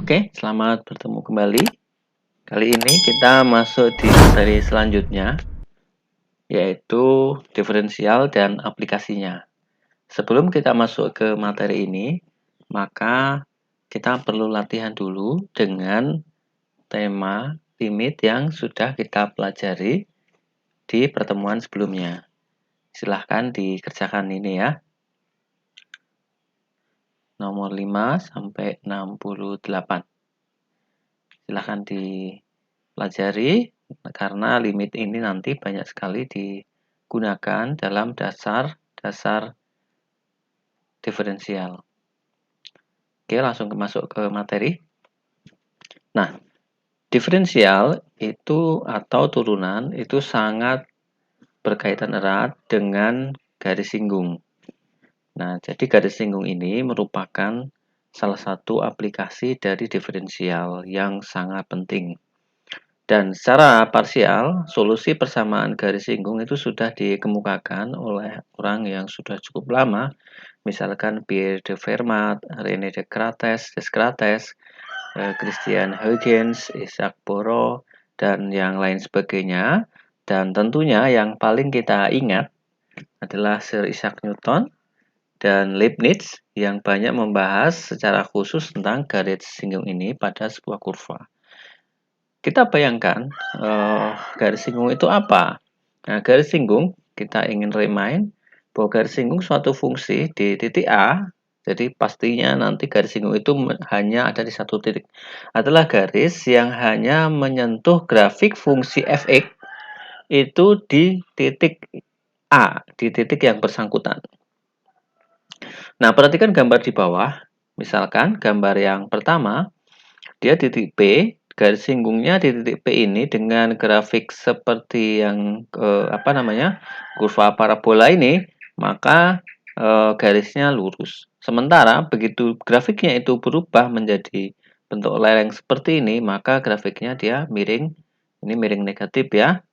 Oke, selamat bertemu kembali. Kali ini kita masuk di materi selanjutnya, yaitu diferensial dan aplikasinya. Sebelum kita masuk ke materi ini, maka kita perlu latihan dulu dengan tema limit yang sudah kita pelajari di pertemuan sebelumnya. Silahkan dikerjakan ini ya. Nomor 5 sampai 68. Silahkan dipelajari karena limit ini nanti banyak sekali digunakan dalam dasar diferensial. Oke, langsung masuk ke materi. Nah, diferensial itu atau turunan itu sangat berkaitan erat dengan garis singgung. Nah, jadi garis singgung ini merupakan salah satu aplikasi dari diferensial yang sangat penting. Dan secara parsial, solusi persamaan garis singgung itu sudah dikemukakan oleh orang yang sudah cukup lama, misalkan Pierre de Fermat, René Descartes, Christian Huygens, Isaac Barrow, dan yang lain sebagainya. Dan tentunya yang paling kita ingat adalah Sir Isaac Newton dan Leibniz yang banyak membahas secara khusus tentang garis singgung ini pada sebuah kurva. Kita bayangkan garis singgung itu apa? Nah, garis singgung kita ingin remind bahwa garis singgung suatu fungsi di titik A, jadi pastinya nanti garis singgung itu hanya ada di satu titik. Adalah garis yang hanya menyentuh grafik fungsi fx itu di titik A, di titik yang bersangkutan. Nah, perhatikan gambar di bawah. Misalkan gambar yang pertama, dia titik P, garis singgungnya di titik P ini dengan grafik seperti yang kurva parabola ini, maka garisnya lurus. Sementara begitu grafiknya itu berubah menjadi bentuk lereng seperti ini, maka grafiknya dia miring. Ini miring negatif ya,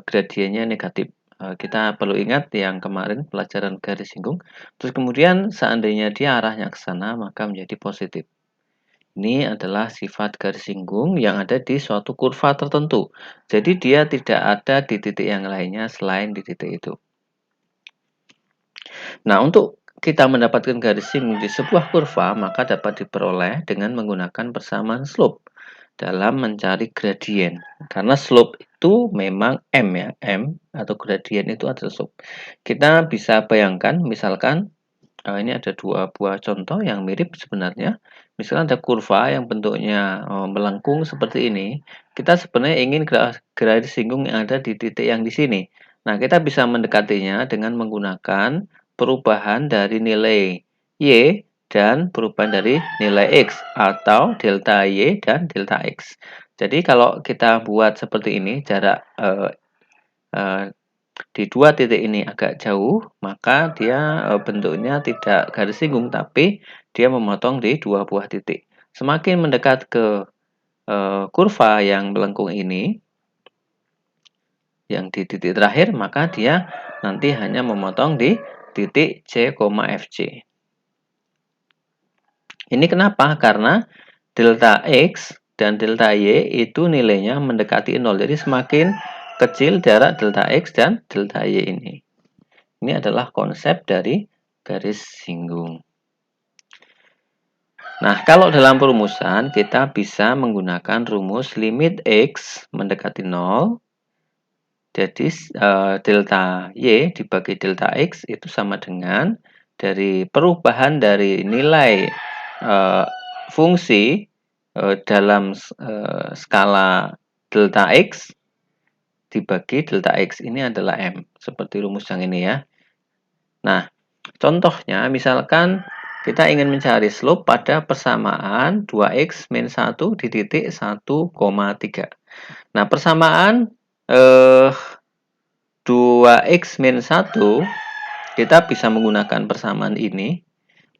gradiennya negatif. Kita perlu ingat yang kemarin pelajaran garis singgung. Terus kemudian seandainya dia arahnya ke sana, maka menjadi positif. Ini adalah sifat garis singgung yang ada di suatu kurva tertentu. Jadi dia tidak ada di titik yang lainnya selain di titik itu. Nah, untuk kita mendapatkan garis singgung di sebuah kurva, maka dapat diperoleh dengan menggunakan persamaan slope dalam mencari gradien. Karena slope itu memang M ya, M atau gradien itu adalah slope. Kita bisa bayangkan misalkan ini ada dua buah contoh yang mirip sebenarnya. Misalkan ada kurva yang bentuknya melengkung seperti ini. Kita sebenarnya ingin garis singgung yang ada di titik yang di sini. Nah, kita bisa mendekatinya dengan menggunakan perubahan dari nilai Y dan perubahan dari nilai X atau delta Y dan delta X. Jadi kalau kita buat seperti ini, jarak di dua titik ini agak jauh, maka dia bentuknya tidak garis singgung, tapi dia memotong di dua buah titik. Semakin mendekat ke kurva yang melengkung ini, yang di titik terakhir, maka dia nanti hanya memotong di titik C, Fc. Ini kenapa? Karena delta X dan delta Y itu nilainya mendekati 0. Jadi semakin kecil jarak delta X dan delta Y ini. Ini adalah konsep dari garis singgung. Nah, kalau dalam perumusan kita bisa menggunakan rumus limit X mendekati 0. Jadi delta Y dibagi delta X itu sama dengan dari perubahan dari nilai fungsi dalam skala delta X dibagi delta X ini adalah M. Seperti rumus yang ini ya. Nah, contohnya misalkan kita ingin mencari slope pada persamaan 2x min 1 di titik 1,3. Nah, persamaan 2x min 1 kita bisa menggunakan persamaan ini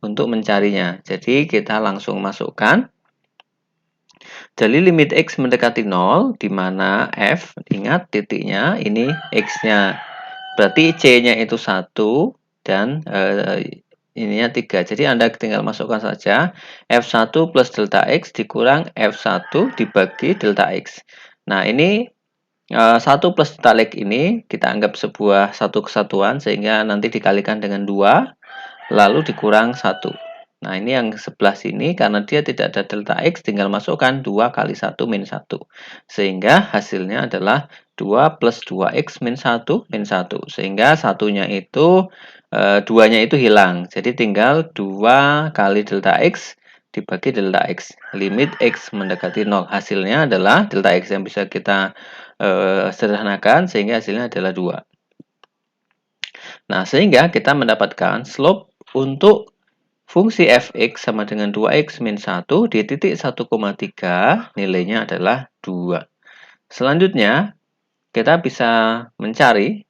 untuk mencarinya. Jadi kita langsung masukkan. Jadi limit x mendekati 0 di mana f, ingat titiknya ini x-nya. Berarti c-nya itu 1 dan ininya 3. Jadi Anda tinggal masukkan saja F1 plus delta X dikurang F1 dibagi delta X. Nah, ini 1 plus delta X ini kita anggap sebuah satu kesatuan sehingga nanti dikalikan dengan 2 lalu dikurang 1. Nah, ini yang sebelah sini karena dia tidak ada delta X tinggal masukkan 2 kali 1 min 1. Sehingga hasilnya adalah 2 plus 2X min 1 min 1. Sehingga satunya itu 2-nya itu hilang. Jadi tinggal 2 kali delta X dibagi delta X. Limit X mendekati 0. Hasilnya adalah delta X yang bisa kita sederhanakan sehingga hasilnya adalah 2. Nah, sehingga kita mendapatkan slope untuk fungsi fx sama dengan 2x min 1 di titik 1,3 nilainya adalah 2. Selanjutnya, kita bisa mencari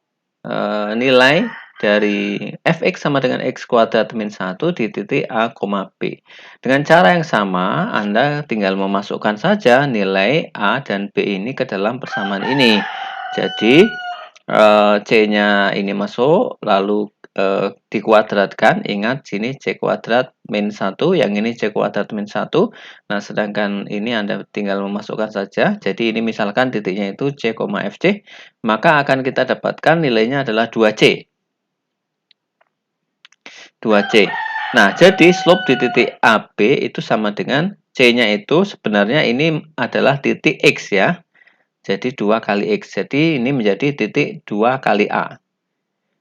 nilai dari fx sama dengan x kuadrat min 1 di titik a, b. Dengan cara yang sama, Anda tinggal memasukkan saja nilai a dan b ini ke dalam persamaan ini. Jadi, C-nya ini masuk, lalu dikuadratkan, ingat sini C kuadrat min 1, yang ini C kuadrat min 1. Nah, sedangkan ini Anda tinggal memasukkan saja. Jadi ini misalkan titiknya itu C, FC, maka akan kita dapatkan nilainya adalah 2C. 2C. Nah, jadi slope di titik AB itu sama dengan C-nya itu sebenarnya ini adalah titik X ya. Jadi 2 kali X. Jadi ini menjadi titik 2 kali A.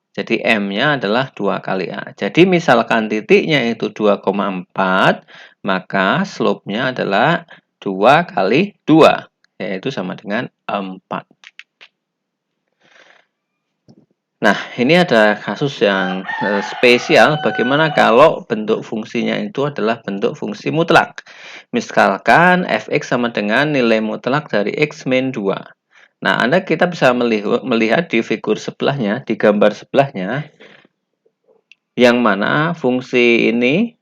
Jadi M-nya adalah 2 kali A. Jadi misalkan titiknya itu 2,4, maka slope-nya adalah 2 kali 2, yaitu sama dengan 4. Nah, ini ada kasus yang spesial. Bagaimana kalau bentuk fungsinya itu adalah bentuk fungsi mutlak. Misalkan fx sama dengan nilai mutlak dari x min 2. Nah, kita bisa melihat di figur sebelahnya, di gambar sebelahnya, yang mana fungsi ini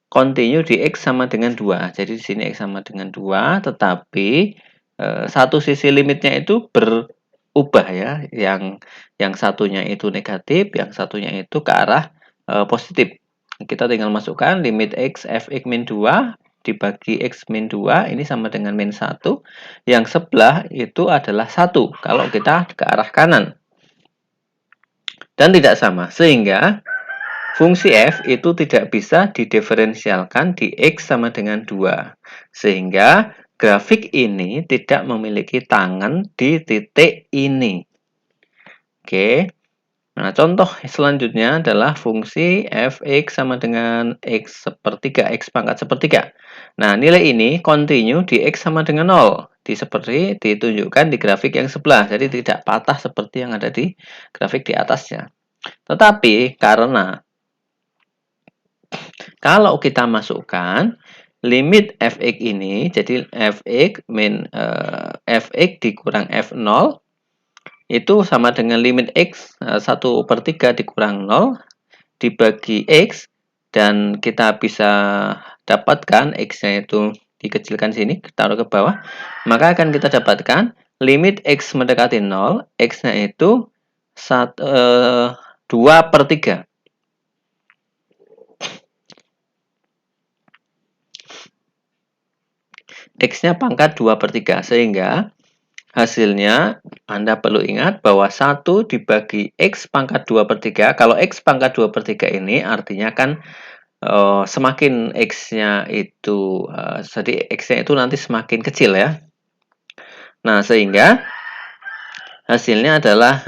continue di x sama dengan 2. Jadi di sini x sama dengan 2, tetapi satu sisi limitnya itu berubah ya. Yang satunya itu negatif, yang satunya itu ke arah positif. Kita tinggal masukkan limit x fx min 2 dibagi x min 2 ini sama dengan min 1. Yang sebelah itu adalah 1 kalau kita ke arah kanan. Dan tidak sama, sehingga fungsi f itu tidak bisa didiferensialkan di x sama dengan 2. Sehingga grafik ini tidak memiliki tangan di titik ini. Oke. Nah, contoh selanjutnya adalah fungsi fx sama dengan x sepertiga, x pangkat sepertiga. Nah, nilai ini continue di x sama dengan 0. Seperti ditunjukkan di grafik yang sebelah. Jadi tidak patah seperti yang ada di grafik di atasnya. Tetapi karena kalau kita masukkan limit fx ini, jadi fx min fx dikurang f0 itu sama dengan limit x 1/3 dikurang 0 dibagi x, dan kita bisa dapatkan x-nya itu dikecilkan sini, taruh ke bawah, maka akan kita dapatkan limit x mendekati 0, x-nya itu 2/3. X-nya pangkat 2/3, sehingga hasilnya Anda perlu ingat bahwa 1 dibagi X pangkat 2/3, kalau X pangkat 2/3 ini artinya kan semakin X-nya itu, jadi X-nya itu nanti semakin kecil ya. Nah, sehingga hasilnya adalah,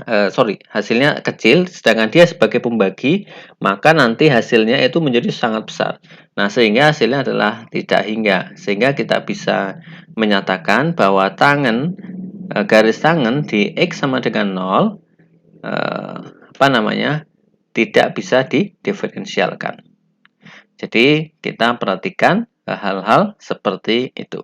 hasilnya kecil, sedangkan dia sebagai pembagi, maka nanti hasilnya itu menjadi sangat besar. Nah, sehingga hasilnya adalah tidak hingga. Sehingga kita bisa menyatakan bahwa garis tangan di X sama dengan 0, tidak bisa didiferensialkan. Jadi, kita perhatikan hal-hal seperti itu.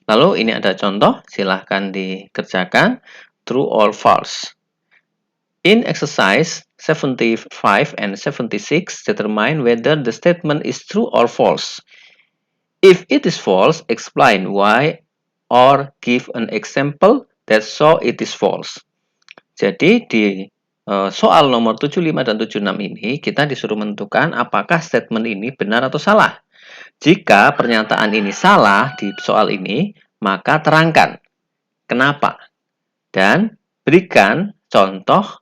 Lalu ini ada contoh, silahkan dikerjakan. True or false. In exercise 75 and 76, determine whether the statement is true or false. If it is false, explain why or give an example that shows it is false. Jadi di soal nomor 75 dan 76 ini kita disuruh menentukan apakah statement ini benar atau salah. Jika pernyataan ini salah di soal ini, maka terangkan kenapa dan berikan contoh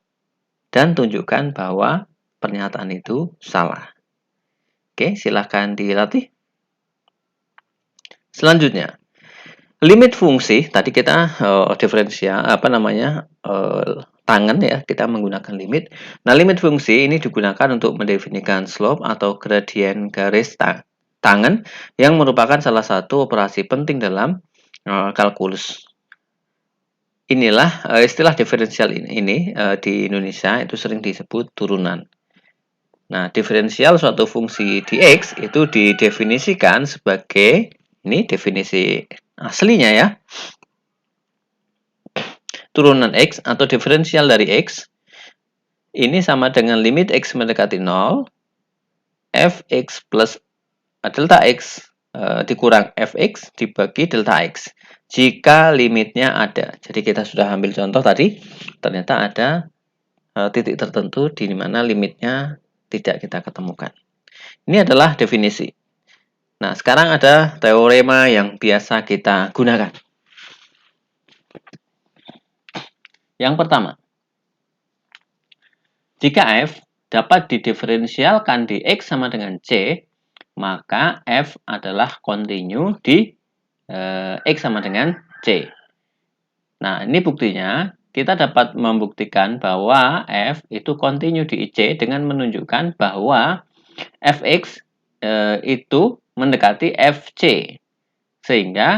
dan tunjukkan bahwa pernyataan itu salah. Oke, silahkan dilatih. Selanjutnya, limit fungsi. Tadi kita diferensial tangen ya, kita menggunakan limit. Nah, limit fungsi ini digunakan untuk mendefinisikan slope atau gradien garis tangen yang merupakan salah satu operasi penting dalam kalkulus. Inilah istilah diferensial ini di Indonesia itu sering disebut turunan. Nah, diferensial suatu fungsi dx itu didefinisikan sebagai, ini definisi aslinya ya, turunan x atau diferensial dari x ini sama dengan limit x mendekati 0, fx plus delta x dikurang fx dibagi delta x. Jika limitnya ada. Jadi kita sudah ambil contoh tadi, ternyata ada titik tertentu di mana limitnya tidak kita ketemukan. Ini adalah definisi. Nah, sekarang ada teorema yang biasa kita gunakan. Yang pertama, jika f dapat didiferensialkan di x sama dengan c, maka f adalah kontinu di x sama dengan c. Nah, ini buktinya kita dapat membuktikan bahwa f itu kontinu di c dengan menunjukkan bahwa fx itu mendekati fc. Sehingga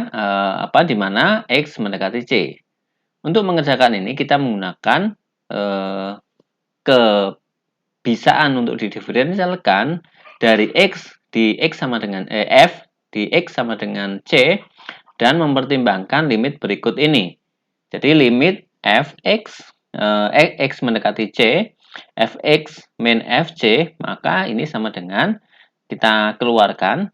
di mana x mendekati c. Untuk mengerjakan ini kita menggunakan kebisaan untuk didiferensialkan dari x di x sama dengan f di x sama dengan c dan mempertimbangkan limit berikut ini. Jadi limit fx x mendekati c, fx min fc, maka ini sama dengan kita keluarkan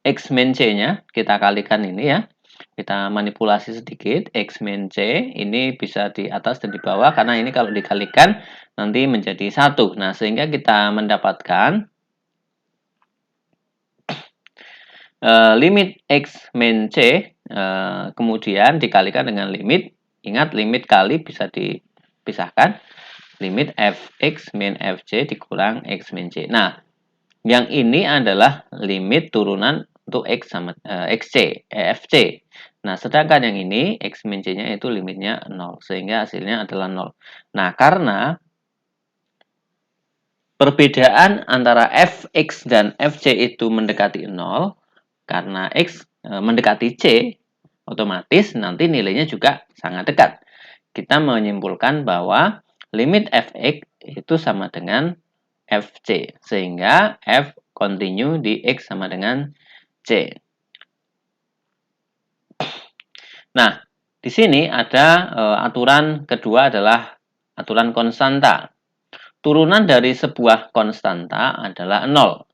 x min c-nya, kita kalikan ini ya. Kita manipulasi sedikit, x min c ini bisa di atas dan di bawah karena ini kalau dikalikan nanti menjadi 1. Nah, sehingga kita mendapatkan limit x min c kemudian dikalikan dengan limit, ingat limit kali bisa dipisahkan, limit fx min fc dikurang x min c. Nah, yang ini adalah limit turunan untuk x sama fc. Nah, sedangkan yang ini x min c-nya itu limitnya 0 sehingga hasilnya adalah 0. Nah, karena perbedaan antara fx dan fc itu mendekati 0, karena x mendekati c, otomatis nanti nilainya juga sangat dekat. Kita menyimpulkan bahwa limit fx itu sama dengan fc, sehingga f kontinu di x sama dengan c. Nah, di sini ada aturan kedua adalah aturan konstanta. Turunan dari sebuah konstanta adalah 0.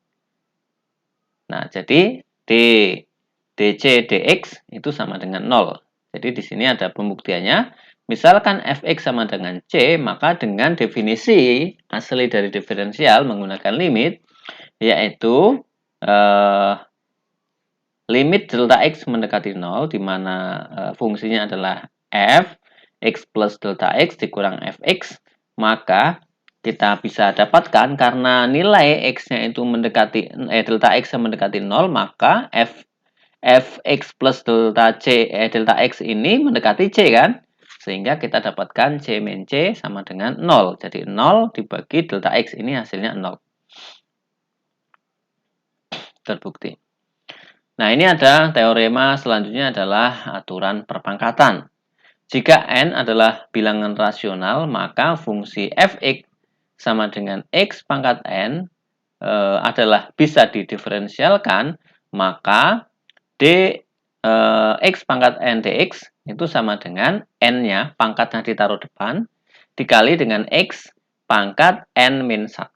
Nah, jadi dc dx itu sama dengan 0. Jadi di sini ada pembuktiannya. Misalkan fx sama dengan c, maka dengan definisi asli dari diferensial menggunakan limit, yaitu limit delta x mendekati 0, di mana fungsinya adalah f, x plus delta x dikurang fx, maka kita bisa dapatkan karena nilai x-nya itu mendekati delta x mendekati 0, maka fx plus delta delta x ini mendekati c kan? Sehingga kita dapatkan c min c sama dengan 0. Jadi 0 dibagi delta x ini hasilnya 0. Terbukti. Nah, ini ada teorema selanjutnya adalah aturan perpangkatan. Jika n adalah bilangan rasional, maka fungsi fx sama dengan x pangkat n adalah bisa didiferensialkan, maka x pangkat n dx itu sama dengan n-nya, pangkatnya ditaruh depan, dikali dengan x pangkat n min 1.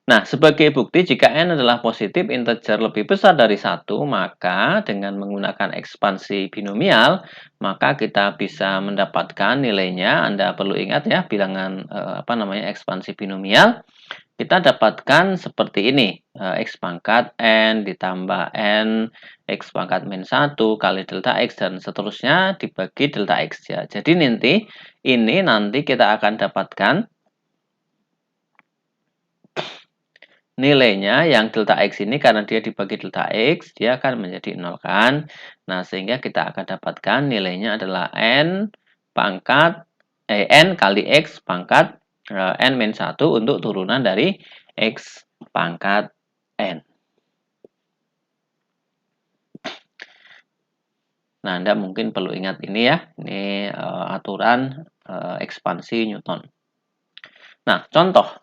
Nah, sebagai bukti jika n adalah positif integer lebih besar dari 1, maka dengan menggunakan ekspansi binomial, maka kita bisa mendapatkan nilainya. Anda perlu ingat ya, bilangan ekspansi binomial. Kita dapatkan seperti ini, x pangkat n ditambah n x pangkat min 1 kali delta x dan seterusnya dibagi delta x ya. Jadi nanti kita akan dapatkan nilainya yang delta x ini karena dia dibagi delta x, dia akan menjadi 0 kan. Nah, sehingga kita akan dapatkan nilainya adalah n kali x pangkat n min 1 untuk turunan dari x pangkat n. Nah, Anda mungkin perlu ingat ini ya. Ini aturan ekspansi Newton. Nah, contoh.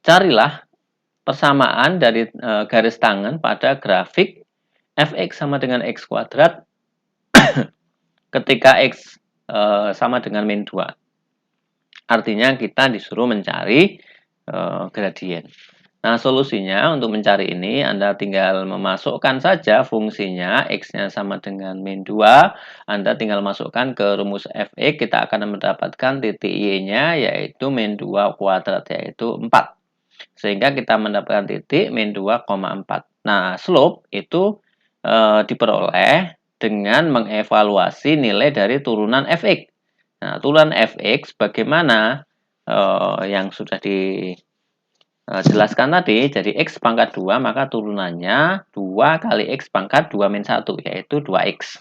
Carilah persamaan dari garis tangan pada grafik fx sama dengan x kuadrat ketika x sama dengan min 2. Artinya kita disuruh mencari gradien. Nah, solusinya untuk mencari ini Anda tinggal memasukkan saja fungsinya x-nya sama dengan min 2. Anda tinggal masukkan ke rumus fx, kita akan mendapatkan titik y-nya yaitu min 2 kuadrat yaitu 4. Sehingga kita mendapatkan titik min 2,4. Nah, slope itu diperoleh dengan mengevaluasi nilai dari turunan fx. Nah, turunan fx bagaimana yang sudah dijelaskan tadi, jadi x pangkat 2, maka turunannya 2 kali x pangkat 2 min 1, yaitu 2x.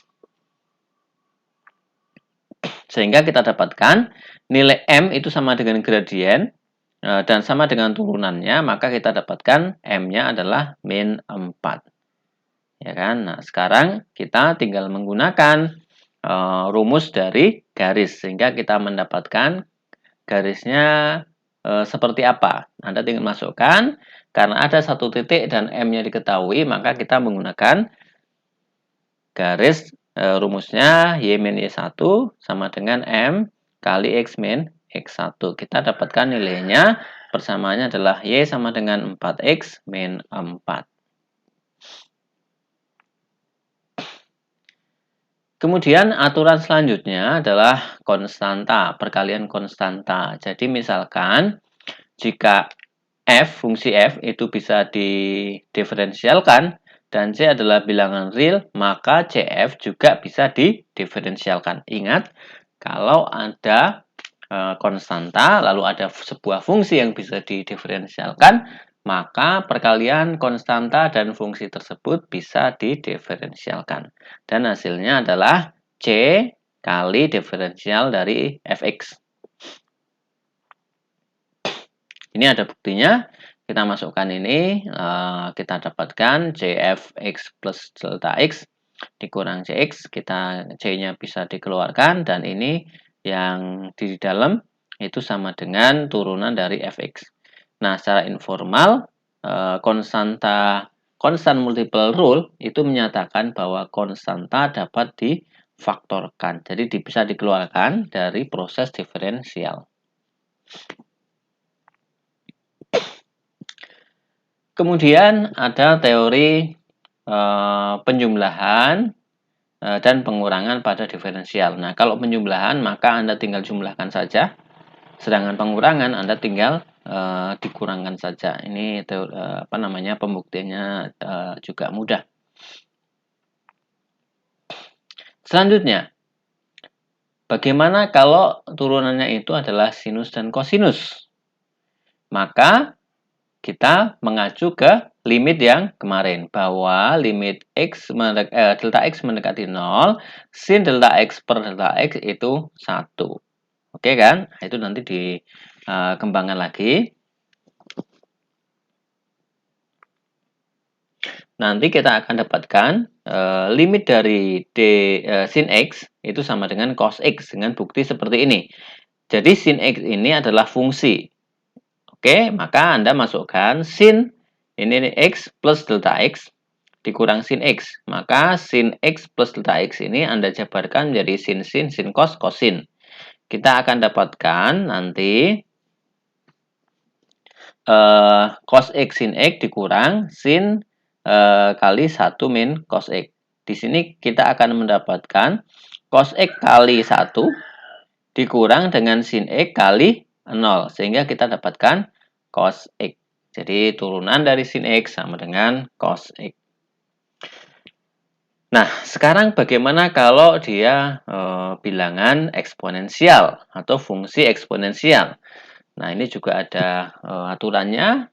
Sehingga kita dapatkan nilai m itu sama dengan gradien, dan sama dengan turunannya, maka kita dapatkan m-nya adalah min 4. Ya kan? Nah, sekarang kita tinggal menggunakan rumus dari garis, sehingga kita mendapatkan garisnya seperti apa. Anda tinggal masukkan, karena ada satu titik dan m-nya diketahui, maka kita menggunakan garis rumusnya y min y1 sama dengan m kali x min x1. Kita dapatkan nilainya, persamaannya adalah y sama dengan 4x min 4. Kemudian aturan selanjutnya adalah konstanta, perkalian konstanta. Jadi misalkan jika fungsi f itu bisa didiferensialkan dan c adalah bilangan real, maka cf juga bisa didiferensialkan. Ingat, kalau ada konstanta, lalu ada sebuah fungsi yang bisa didiferensialkan, maka perkalian konstanta dan fungsi tersebut bisa didiferensialkan. Dan hasilnya adalah C kali diferensial dari fx. Ini ada buktinya. Kita masukkan ini, kita dapatkan cfx plus delta x dikurang cx, kita c-nya bisa dikeluarkan, dan ini yang di dalam itu sama dengan turunan dari fx. Nah, secara informal, konstan multiple rule itu menyatakan bahwa konstanta dapat difaktorkan. Jadi bisa dikeluarkan dari proses diferensial. Kemudian ada teori penjumlahan dan pengurangan pada diferensial. Nah, kalau penjumlahan maka Anda tinggal jumlahkan saja, sedangkan pengurangan Anda tinggal dikurangkan saja. Ini pembuktiannya juga mudah. Selanjutnya, bagaimana kalau turunannya itu adalah sinus dan kosinus? Maka kita mengacu ke limit yang kemarin, bahwa limit delta x mendekati 0, sin delta x per delta x itu 1. Oke kan? Itu nanti dikembangkan lagi. Nanti kita akan dapatkan limit dari sin x itu sama dengan cos x dengan bukti seperti ini. Jadi sin x ini adalah fungsi. Oke, maka Anda masukkan sin ini x plus delta x dikurang sin x. Maka sin x plus delta x ini Anda jabarkan menjadi sin cos, cosin. Kita akan dapatkan nanti cos X sin X dikurang sin kali 1 min cos X. Di sini kita akan mendapatkan cos X kali 1 dikurang dengan sin X kali 0. Sehingga kita dapatkan cos X. Jadi turunan dari sin X sama dengan cos X. Nah, sekarang bagaimana kalau dia bilangan eksponensial atau fungsi eksponensial? Nah, ini juga ada aturannya.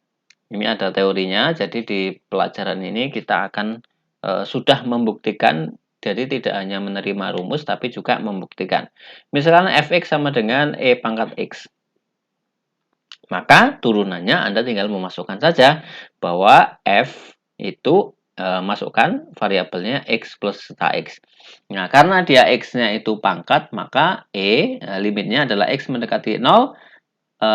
Ini ada teorinya. Jadi di pelajaran ini kita akan sudah membuktikan. Jadi tidak hanya menerima rumus tapi juga membuktikan. Misalkan fx sama dengan e pangkat x. Maka turunannya Anda tinggal memasukkan saja bahwa f itu masukkan variabelnya x plus serta x. Nah, karena dia x-nya itu pangkat, maka limitnya adalah x mendekati 0,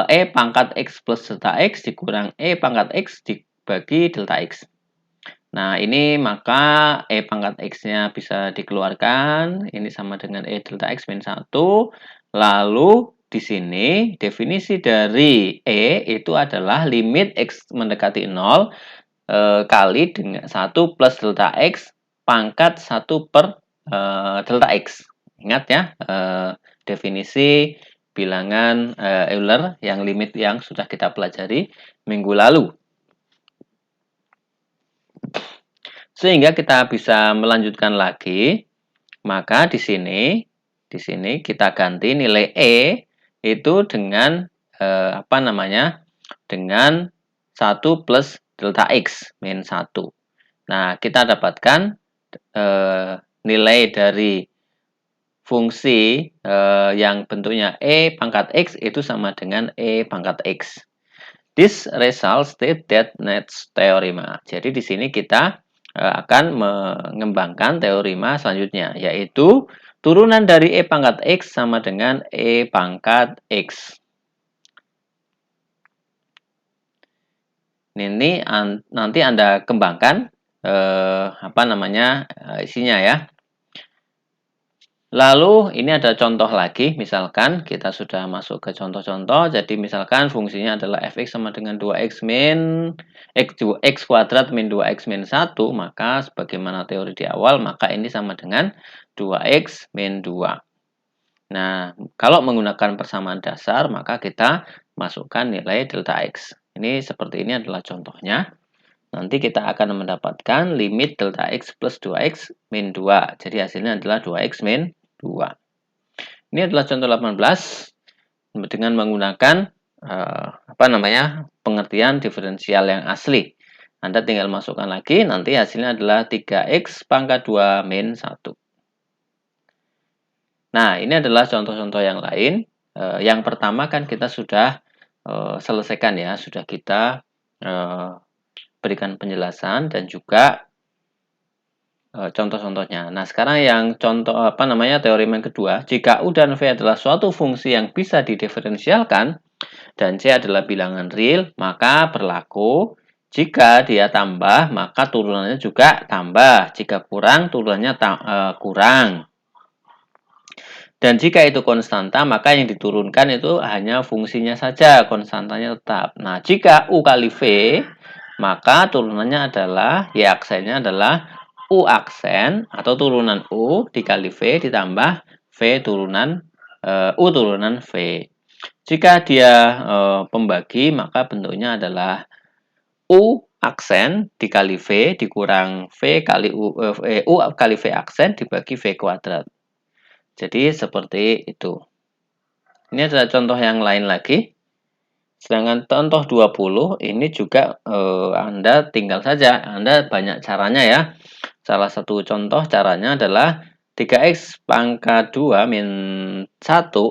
e pangkat x plus serta x dikurang e pangkat x dibagi delta x. Nah, ini maka e pangkat x-nya bisa dikeluarkan. Ini sama dengan e delta x min 1. Lalu di sini definisi dari e itu adalah limit x mendekati 0 kali dengan 1 plus delta x pangkat 1 per delta x. Ingat ya, definisi bilangan Euler yang limit yang sudah kita pelajari minggu lalu. Sehingga kita bisa melanjutkan lagi, maka di sini kita ganti nilai E itu dengan dengan 1 plus delta X min 1. Nah, kita dapatkan nilai dari fungsi yang bentuknya E pangkat X itu sama dengan E pangkat X. This result state that next teorema. Jadi di sini kita akan mengembangkan teorema selanjutnya, yaitu turunan dari E pangkat X sama dengan E pangkat X. Ini nanti Anda kembangkan isinya ya. Lalu ini ada contoh lagi, misalkan kita sudah masuk ke contoh-contoh. Jadi misalkan fungsinya adalah fx sama dengan 2x min x kuadrat min 2x min 1, maka sebagaimana teori di awal, maka ini sama dengan 2x min 2. Nah, kalau menggunakan persamaan dasar, maka kita masukkan nilai delta x. Ini seperti ini adalah contohnya. Nanti kita akan mendapatkan limit delta x plus 2x min 2. Jadi hasilnya adalah 2x min 2. Ini adalah contoh 18 dengan menggunakan pengertian diferensial yang asli. Anda tinggal masukkan lagi, nanti hasilnya adalah 3x pangkat 2 min 1. Nah, ini adalah contoh-contoh yang lain. Yang pertama kan kita sudah selesaikan ya, sudah kita berikan penjelasan dan juga contoh-contohnya. Nah, sekarang yang contoh teorema yang kedua, jika U dan V adalah suatu fungsi yang bisa didiferensialkan dan C adalah bilangan real, maka berlaku jika dia tambah, maka turunannya juga tambah. Jika kurang, turunannya kurang. Dan jika itu konstanta, maka yang diturunkan itu hanya fungsinya saja, konstantanya tetap. Nah, jika U kali V, maka turunannya adalah, Y aksennya adalah U aksen atau turunan U dikali V ditambah V turunan U turunan V. Jika dia pembagi, maka bentuknya adalah U aksen dikali V dikurang V kali U kali V aksen dibagi V kuadrat. Jadi seperti itu. Ini adalah contoh yang lain lagi. Sedangkan contoh 20 ini juga Anda tinggal saja. Anda banyak caranya ya. Salah satu contoh caranya adalah 3x pangkat 2 min 1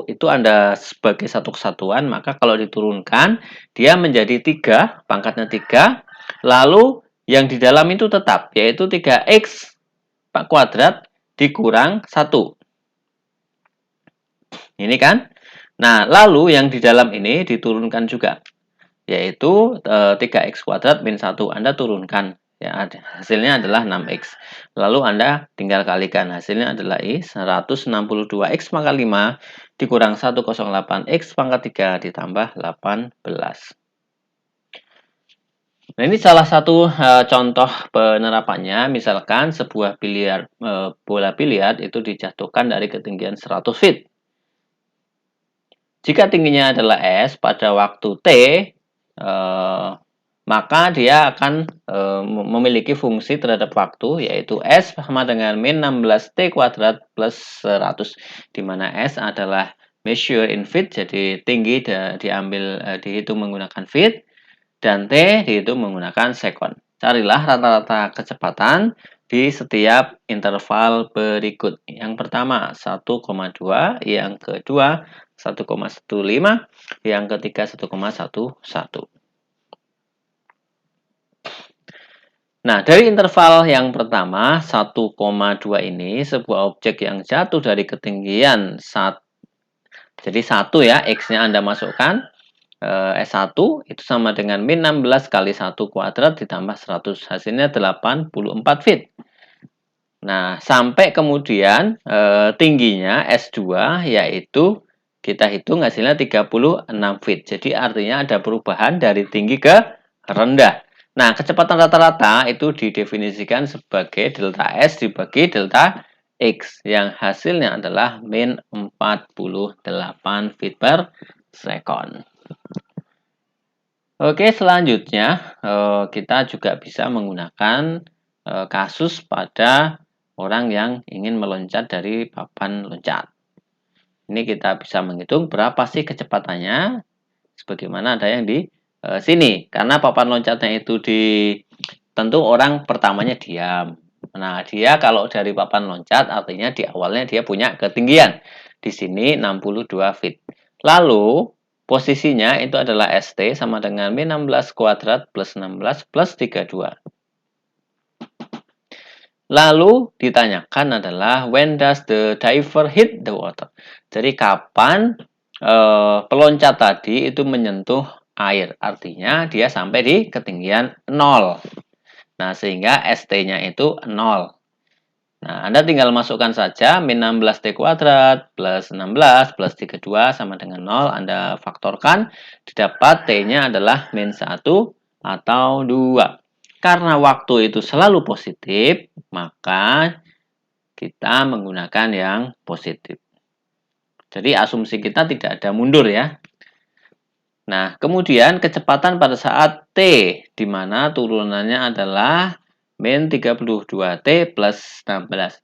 itu Anda sebagai satu kesatuan, maka kalau diturunkan dia menjadi 3, pangkatnya 3. Lalu yang di dalam itu tetap, yaitu 3x kuadrat dikurang 1. Ini kan? Nah, lalu yang di dalam ini diturunkan juga, yaitu 3x kuadrat min 1. Anda turunkan. Ya, hasilnya adalah 6x. Lalu Anda tinggal kalikan. Hasilnya adalah 162x pangkat 5 dikurang 108x pangkat 3 ditambah 18. Nah, ini salah satu contoh penerapannya, misalkan sebuah bola biliar itu dijatuhkan dari ketinggian 100 feet. Jika tingginya adalah S pada waktu T, maka dia akan memiliki fungsi terhadap waktu, yaitu S sama dengan min 16T kuadrat plus 100, di mana S adalah measure in feet, jadi tinggi dihitung menggunakan feet, dan T dihitung menggunakan second. Carilah rata-rata kecepatan di setiap interval berikut. Yang pertama 1,2, yang kedua 1,15, yang ketiga 1,11. Nah, dari interval yang pertama 1,2 ini sebuah objek yang jatuh dari ketinggian 1. Jadi 1 ya, X-nya Anda masukkan. S1 itu sama dengan min 16 kali 1 kuadrat ditambah 100. Hasilnya 84 feet. Nah, sampai kemudian tingginya S2 yaitu kita hitung hasilnya 36 feet. Jadi artinya ada perubahan dari tinggi ke rendah. Nah, kecepatan rata-rata itu didefinisikan sebagai delta S dibagi delta X yang hasilnya adalah min 48 feet per second. Oke, selanjutnya kita juga bisa menggunakan kasus pada orang yang ingin meloncat dari papan loncat. Ini kita bisa menghitung berapa sih kecepatannya, sebagaimana ada yang di sini. Karena papan loncatnya itu tentu orang pertamanya diam. Nah, dia kalau dari papan loncat artinya di awalnya dia punya ketinggian. Di sini 62 feet. Lalu posisinya itu adalah ST sama dengan min 16 kuadrat plus 16 plus 32. Lalu ditanyakan adalah when does the diver hit the water? Jadi kapan peloncat tadi itu menyentuh air? Artinya dia sampai di ketinggian 0. Nah, sehingga ST-nya itu 0. Nah, Anda tinggal masukkan saja min 16T kuadrat plus 16 plus 32 sama dengan 0. Anda faktorkan, didapat T-nya adalah min 1 atau 2. Karena waktu itu selalu positif, maka kita menggunakan yang positif. Jadi asumsi kita tidak ada mundur ya. Nah, kemudian kecepatan pada saat T, di mana turunannya adalah min 32T plus 16.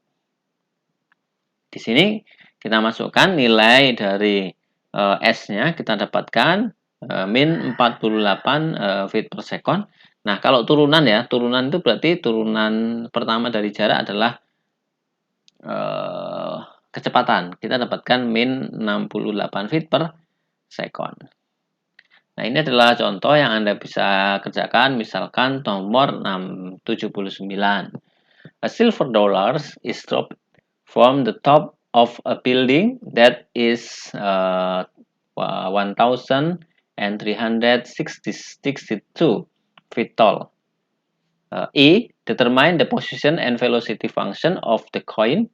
Di sini kita masukkan nilai dari S-nya, kita dapatkan min 48 feet per second. Nah, kalau turunan ya, turunan itu berarti turunan pertama dari jarak adalah kecepatan. Kita dapatkan min 68 feet per second. Nah, ini adalah contoh yang Anda bisa kerjakan, misalkan nomor 679. A silver dollar is dropped from the top of a building that is 1,362 feet tall. E. Determine the position and velocity function of the coin.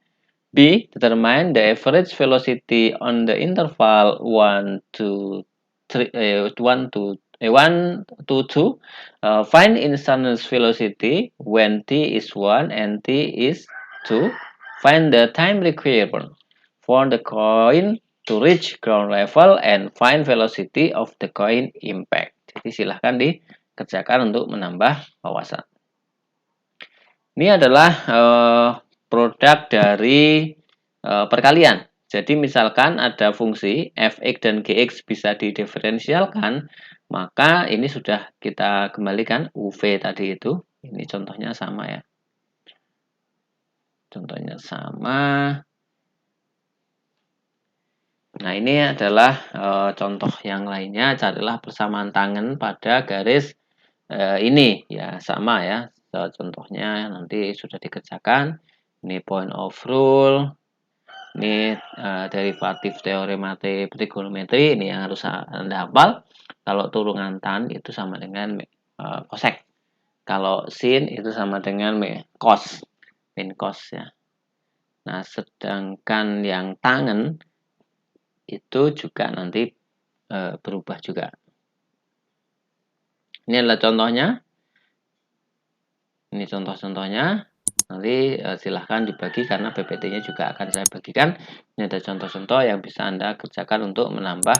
B. Determine the average velocity on the interval 1 to 2. Find instantaneous velocity when t is 1 and t is 2. Find the time required for the coin to reach ground level and find velocity of the coin impact. Jadi silahkan dikerjakan untuk menambah wawasan. Ini adalah produk dari perkalian. Jadi misalkan ada fungsi fx dan gx bisa didiferensialkan, maka ini sudah kita kembalikan UV tadi itu. Ini contohnya sama ya. Contohnya sama. Nah, ini adalah contoh yang lainnya. Carilah persamaan tangan pada garis ini ya, sama ya. Contohnya nanti sudah dikerjakan. Ini point of rule. Ini derivatif teorema trigonometri, ini yang harus Anda hafal. Kalau turunan tan itu sama dengan kosek. Kalau sin itu sama dengan cos, min cos ya. Nah, sedangkan yang tangen itu juga nanti berubah juga. Ini adalah contohnya. Ini contoh-contohnya. Nanti silahkan dibagi karena PPT-nya juga akan saya bagikan. Ini ada contoh-contoh yang bisa Anda kerjakan untuk menambah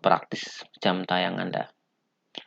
praktis jam tayang Anda.